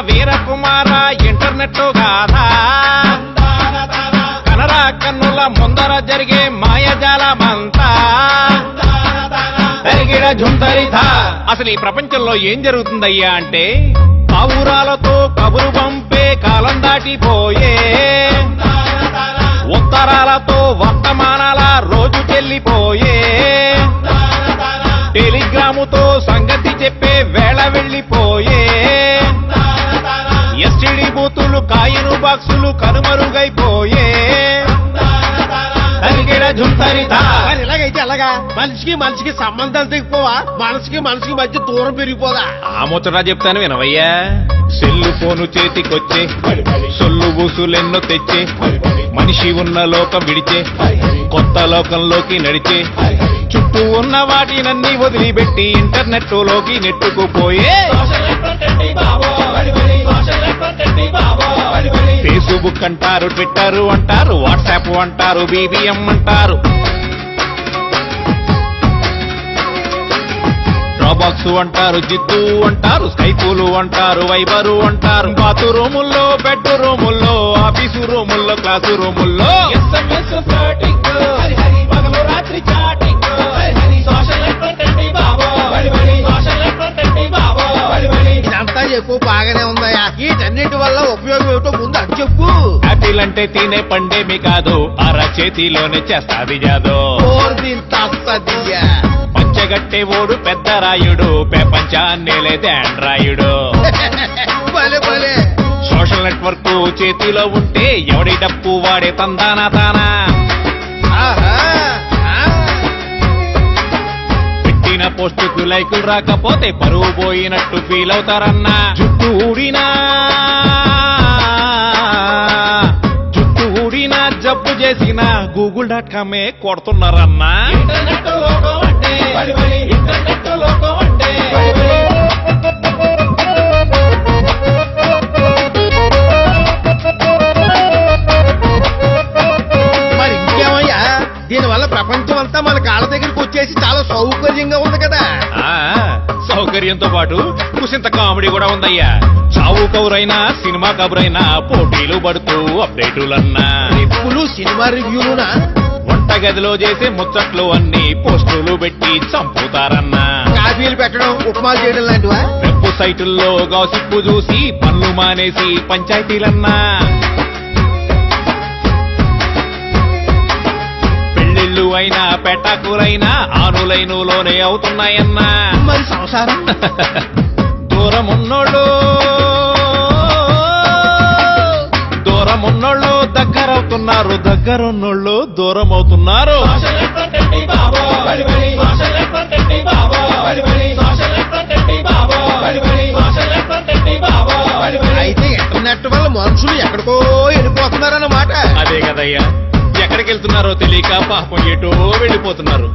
Veerakumara internet గాథ కనరా కన్నుల ముందర జరిగే మాయజాలమంతా తరిగిడ జుంతరిథ. అసలు ఈ ప్రపంచంలో ఏం జరుగుతుందయ్యా అంటే పావురాలతో కబురు పంపే కాలం దాటిపోయే, ఉత్తరాలతో వర్తమానాల రోజు చెల్లిపోయే, టెలిగ్రాముతో సంగతి చెప్పే వేళ వెళ్లిపోయే, ఎస్టీడీ బూతులు కాయిను బాక్సులు కనుమరుగైపోయే తరిగిడ జుంతరిథ. ఇలాగైతే అలాగా మనిషికి మనిషికి సంబంధాలు తెగిపోవా, మనసుకి మనసుకి మధ్య దూరం పెరిగిపోదా? ఆ ముచ్చటా చెప్తాను వినవయ్యా. సెల్లు ఫోను చేతికొచ్చే సొల్లు బూసులెన్నో తెచ్చే, మనిషి ఉన్న లోకం విడిచే కొత్త లోకంలోకి నడిచే, చుట్టూ ఉన్న వాటినన్నీ వదిలిపెట్టి ఇంటర్నెట్ లోకి నెట్టుకుపోయే ఫేస్బుక్ అంటారు, ట్విట్టర్ అంటారు, వాట్సాప్ అంటారు, BBM అంటారు, డ్రాబాక్స్ అంటారు, జిద్దు అంటారు, స్కైపులు అంటారు, వైబరు అంటారు, బాతు రూముల్లో, బెడ్ రూముల్లో, ఆఫీసు రూముల్లో, క్లాసు రూముల్లో SMS ఫ్లర్టింగ్, పగలు రాత్రి చాటింగ్, సోషల్ నెట్వర్క్ బాబో, సోషల్ నెట్వర్క్ బాబో. ఇదంతా ఎక్కువ బాగానే ఉందయా, వీటన్నిటి వల్ల ఉపయోగం ఏమిటో ముందు అది చెప్పు. యాపిల్ అంటే తినే పండేమి కాదు, అర చేతిలోనే చేస్తాది జాదో. పంచగట్టే ఓడు పెద్ద రాయుడు, ప్రపంచాన్నేలేదే ఆండ్రాయుడు. సోషల్ నెట్వర్క్ చేతిలో ఉంటే ఎవడి డప్పు వాడే తందానా తానా. పెట్టిన పోస్టుకు లైకులు రాకపోతే పరువు పోయినట్టు ఫీల్ అవుతారన్నా. జుట్టు ఊడినా జబ్బు చేసిన google.com కొడుతున్నారన్నా. మరి ఇంకేమయ్యా, దీనివల్ల ప్రపంచం అంతా మన కాళ్ళ దగ్గరికి వచ్చేసి చాలా సౌకర్యంగా ఉంది కదా. సౌకర్యంతో పాటు కుసింత కామెడీ కూడా ఉందయ్యా. చావు కబురైనా సినిమా కబురైనా పోటీలు పడుతూ అప్డేటులన్నా, ఎప్పుడు సినిమా రివ్యూలునా, వంటగదిలో చేసే ముచ్చట్లు అన్ని పోస్టులు పెట్టి చంపుతారన్నా. కాఫీలు పెట్టడం, ఉప్మాలు చేయడం లాంటివా? వెబ్ సైటుల్లో గాసిప్పు చూసి పనులు మానేసి పంచాయతీలన్నా. పెళ్లిళ్ళు అయినా పెటాకులైనా ఆనులైనులోనే అవుతున్నాయన్నా. మరి సంసారం దూరమున్నోళ్ళు దగ్గరవుతున్నారు, దగ్గరున్నోళ్ళు దూరం అవుతున్నారు. అయితే ఇంటర్నెట్ వల్ల మనుషులు ఎక్కడికో వెళ్ళిపోతున్నారన్నమాట. అదే కదయ్యా, ఎక్కడికి వెళ్తున్నారో తెలియక పాపం ఎటో వెళ్ళిపోతున్నారు.